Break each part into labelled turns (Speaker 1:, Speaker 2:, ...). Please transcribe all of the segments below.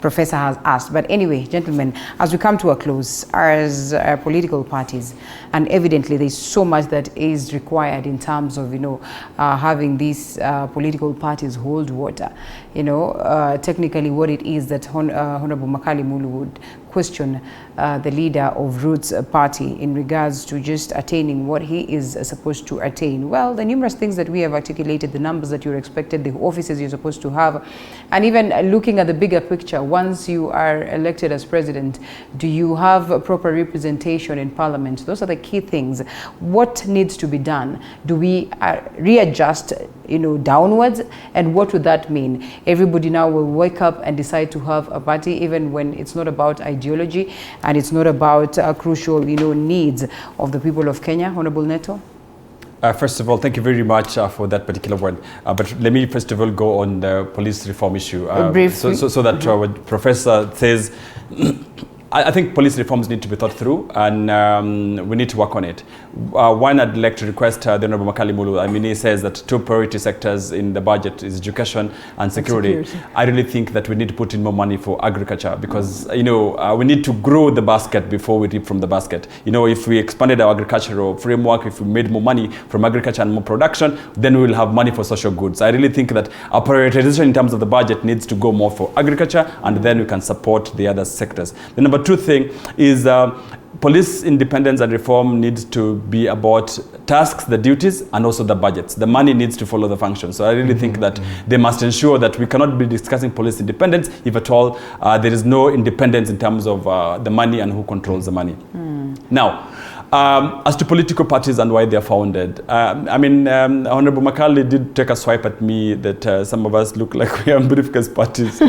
Speaker 1: Professor has asked. But anyway, gentlemen, as we come to a close, as political parties, and evidently there's so much that is required in terms of, having these political parties hold water. Technically what it is that Honorable Makali Mulu would question the leader of Roots Party in regards to just attaining what he is supposed to attain. Well, the numerous things that we have articulated, the numbers that you're expected, the offices you're supposed to have, and even looking at the bigger picture, once you are elected as president, do you have a proper representation in parliament? Those are the key things. What needs to be done? Do we readjust, downwards? And what would that mean? Everybody now will wake up and decide to have a party, even when it's not about ideology and it's not about crucial, needs of the people of Kenya. Honorable Neto?
Speaker 2: First of all, thank you very much for that particular one. But let me first of all go on the police reform issue. So that what Professor says, I think police reforms need to be thought through, and we need to work on it. One, I'd like to request the Honorable Makali Mulu. He says that 2 priority sectors in the budget is education and security. I really think that we need to put in more money for agriculture, because we need to grow the basket before we reap from the basket. If we expanded our agricultural framework, if we made more money from agriculture and more production, then we will have money for social goods. I really think that our prioritization in terms of the budget needs to go more for agriculture, and then we can support the other sectors. The number 2 thing is police independence and reform needs to be about tasks, the duties, and also the budgets. The money needs to follow the function. So I really think that they must ensure that we cannot be discussing police independence if at all there is no independence in terms of the money and who controls the money. Now, as to political parties and why they are founded, Honorable Makali did take a swipe at me that some of us look like we are briefcase parties.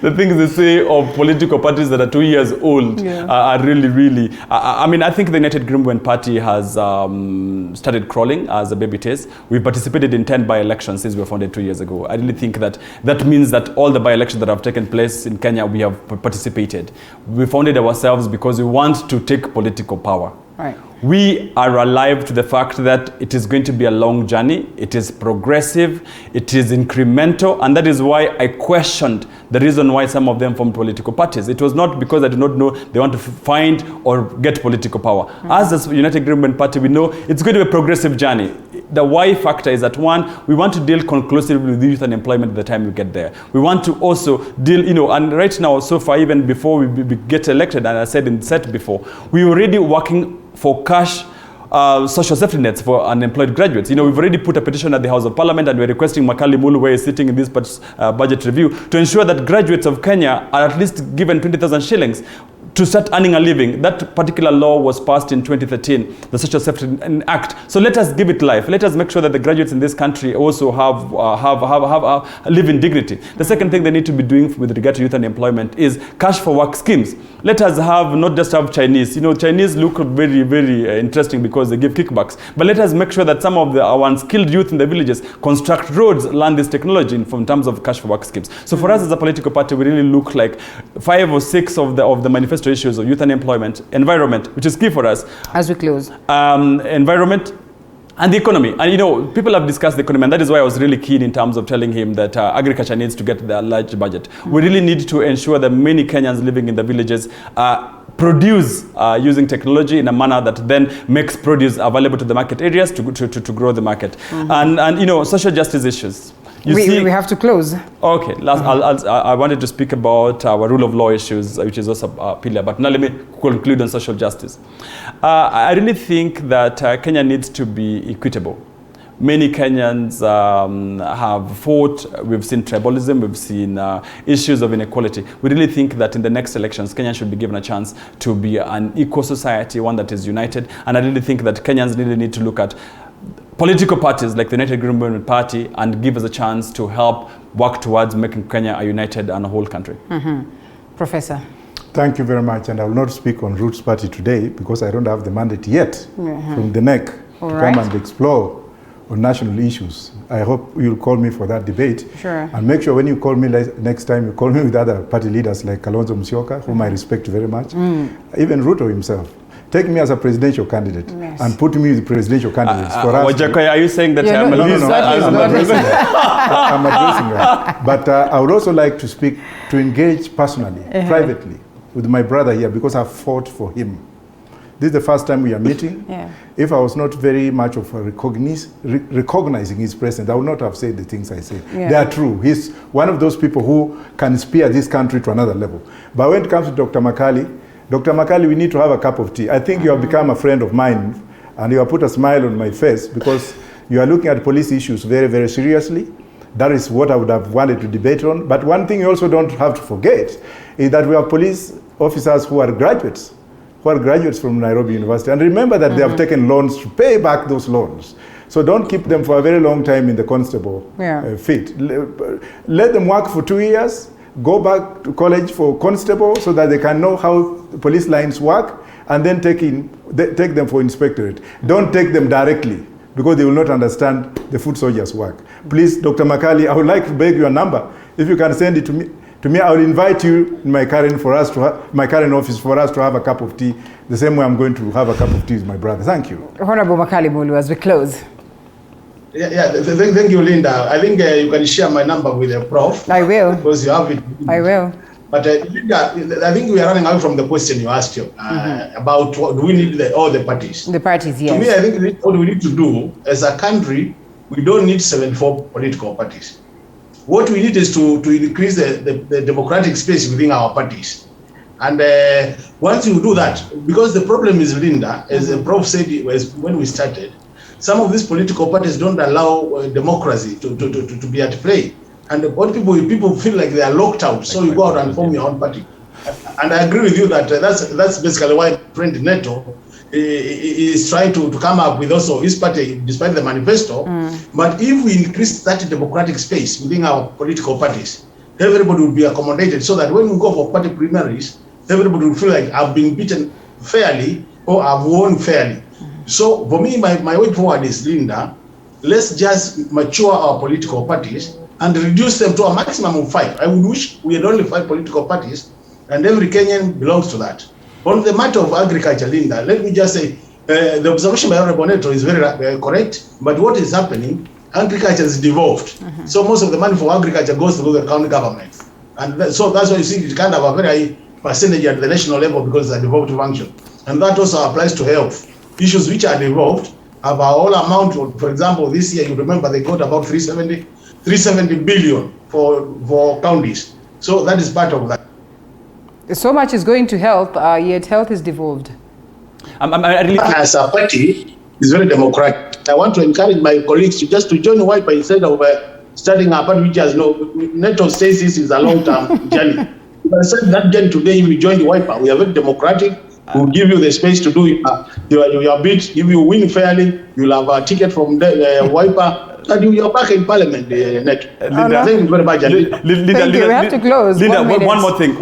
Speaker 2: The things they say of political parties that are 2 years old are really, I think the United Greenwood Party has started crawling as a baby taste. We participated in 10 by-elections since we were founded 2 years ago. I really think that means that all the by-elections that have taken place in Kenya, we have participated. We founded ourselves because we want to take political power.
Speaker 1: Right.
Speaker 2: We are alive to the fact that it is going to be a long journey. It is progressive, it is incremental, and that is why I questioned the reason why some of them formed political parties. It was not because I did not know they want to find or get political power. As a United Greenwood Party, we know it's going to be a progressive journey. The why factor is that, one, we want to deal conclusively with youth unemployment at the time we get there. We want to also deal, and right now, so far, even before we get elected, and I said in set before, we're already working for cash social safety nets for unemployed graduates. We've already put a petition at the House of Parliament, and we're requesting Makali Mulu, who is sitting in this budget review, to ensure that graduates of Kenya are at least given 20,000 shillings to start earning a living. That particular law was passed in 2013, the Social Safety Act. So let us give it life. Let us make sure that the graduates in this country also live in dignity. The second thing they need to be doing with regard to youth unemployment is cash for work schemes. Let us not just have Chinese. Chinese look very, very interesting because they give kickbacks. But let us make sure that some of our unskilled youth in the villages construct roads, learn this technology in terms of cash for work schemes. So for us as a political party, we really look like 5 or 6 of the manifesto issues of youth unemployment, environment, which is key for us.
Speaker 1: As we close.
Speaker 2: Environment and the economy. And people have discussed the economy, and that is why I was really keen in terms of telling him that agriculture needs to get the large budget. We really need to ensure that many Kenyans living in the villages produce using technology in a manner that then makes produce available to the market areas to grow the market. And social justice issues. We
Speaker 1: have to close.
Speaker 2: Okay, I wanted to speak about our rule of law issues, which is also a pillar, but now let me conclude on social justice. I really think that Kenya needs to be equitable. Many Kenyans have fought. We've seen tribalism, we've seen issues of inequality. We really think that in the next elections, Kenya should be given a chance to be an equal society, one that is united. And I really think that Kenyans really need to look at political parties like the United Greenwood Party and give us a chance to help work towards making Kenya a united and a whole country.
Speaker 1: Professor.
Speaker 3: Thank you very much. And I will not speak on Roots Party today because I don't have the mandate yet from the NEC to come and explore on national issues. I hope you'll call me for that debate.
Speaker 1: Sure.
Speaker 3: And make sure when you call me next time, you call me with other party leaders like Kalonzo Musyoka, whom I respect very much, even Ruto himself. take me as a presidential candidate and put me with the presidential candidates for us.
Speaker 2: Wajakoya, are you saying that
Speaker 1: Yeah,
Speaker 2: I'm
Speaker 1: no,
Speaker 2: a
Speaker 1: no,
Speaker 2: loser?
Speaker 1: no,
Speaker 3: I'm addressing her. I'm addressing her. But I would also like to speak, to engage personally, privately, with my brother here, because I fought for him. This is the first time we are meeting. If I was not very much of a recognizing his presence, I would not have said the things I say. They are true. He's one of those people who can spear this country to another level. But when it comes to Dr. Makali, we need to have a cup of tea. I think you have become a friend of mine, and you have put a smile on my face because you are looking at police issues very, very seriously. That is what I would have wanted to debate on. But one thing you also don't have to forget is that we have police officers who are graduates from Nairobi University. And remember that they have taken loans to pay back those loans. So don't keep them for a very long time in the constable feet. Let them work for 2 years, go back to college for constable so that they can know how the police lines work, and then take them for inspectorate. Don't take them directly, because they will not understand the foot soldiers' work. Please, Dr. Makali, I would like to beg your number. If you can send it to me, I will invite you in my current office for us to have a cup of tea, the same way I'm going to have a cup of tea with my brother. Thank you.
Speaker 1: Honorable Makali Mulu, as we close.
Speaker 4: Thank you, Linda. I think you can share my number with the Prof.
Speaker 1: I will.
Speaker 4: Because you have it.
Speaker 1: I will.
Speaker 4: But Linda, I think we are running away from the question you asked about what, do we need all the parties? The parties, yes. To me, I think what we need to do as a country, we don't need 74 political parties. What we need is to increase the democratic space within our parties. And once you do that, because the problem is, Linda, as the Prof said when we started, some of these political parties don't allow democracy to be at play. And what people feel like they are locked out, so you go out and form your own party. And I agree with you that that's basically why friend Neto is trying to come up with also his party, despite the manifesto. But if we increase that democratic space within our political parties, everybody will be accommodated, so that when we go for party primaries, everybody will feel like I've been beaten fairly or I've won fairly. So for me, my way forward is, Linda, let's just mature our political parties and reduce them to a maximum of 5. I would wish we had only 5 political parties, and every Kenyan belongs to that. On the matter of agriculture, Linda, let me just say, the observation by Honorable Neto is very correct, but what is happening, agriculture is devolved. So most of the money for agriculture goes through the county government. And so that's why you see it can't have a very high percentage at the national level, because it's a devolved function. And that also applies to health. Issues which are devolved have a whole amount. For example, this year, you remember they got about 370 billion for counties. So that is part of that.
Speaker 1: So much is going to health, yet health is devolved.
Speaker 4: As a party, it's very democratic. I want to encourage my colleagues to join WIPA instead of starting a party which has Neto says this is a long-term journey. If I said that journey today, if you join the WIPA, we are very democratic. We'll give you the space to do your bid. If you win fairly, you'll have a ticket from the WIPA. And you're back in Parliament, Neto.
Speaker 2: Linda,
Speaker 4: thank you very much.
Speaker 2: Linda,
Speaker 1: we have to close.
Speaker 2: Linda, one more thing.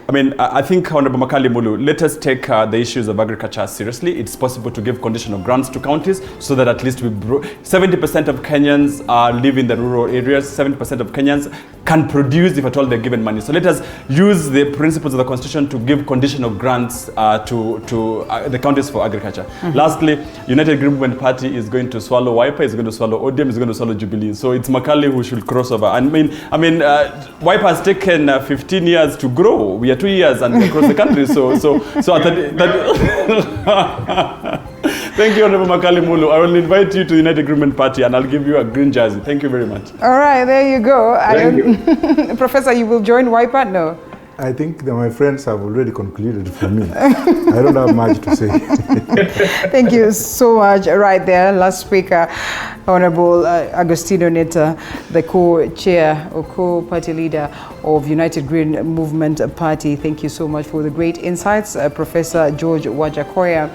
Speaker 2: I mean, I think, Honorable Makali Mulu, let us take the issues of agriculture seriously. It's possible to give conditional grants to counties so that at least 70% of Kenyans live in the rural areas. 70% of Kenyans can produce if at all they're given money. So let us use the principles of the Constitution to give conditional grants to the counties for agriculture. Lastly, United Green Movement Party is going to swallow WIPA, is going to swallow ODM, is going to swallow Jubilee. So it's Makali who should cross over. I mean, WIPA has taken 15 years to grow. We are 2 years and across the country. Thank you, Honorable Makali Mulu. I will invite you to the United Green Movement Party and I'll give you a green jersey. Thank you very much.
Speaker 1: All right, there you go.
Speaker 4: Thank you.
Speaker 1: Professor, you will join WIPA? No.
Speaker 3: I think that my friends have already concluded for me. I don't have much to say.
Speaker 1: Thank you so much. Right there, last speaker, Honorable Agostino Neta, the co-chair or co-party leader of United Green Movement Party. Thank you so much for the great insights. Professor George Wajakoya,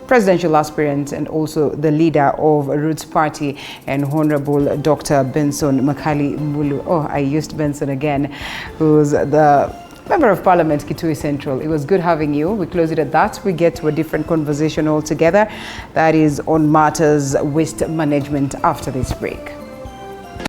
Speaker 1: presidential aspirant and also the leader of Roots Party, and Honorable Dr. Benson Makali Mulu. Oh, I used Benson again, who's the Member of Parliament, Kitui Central. It was good having you. We close it at that. We get to a different conversation altogether. That is on matters waste management after this break.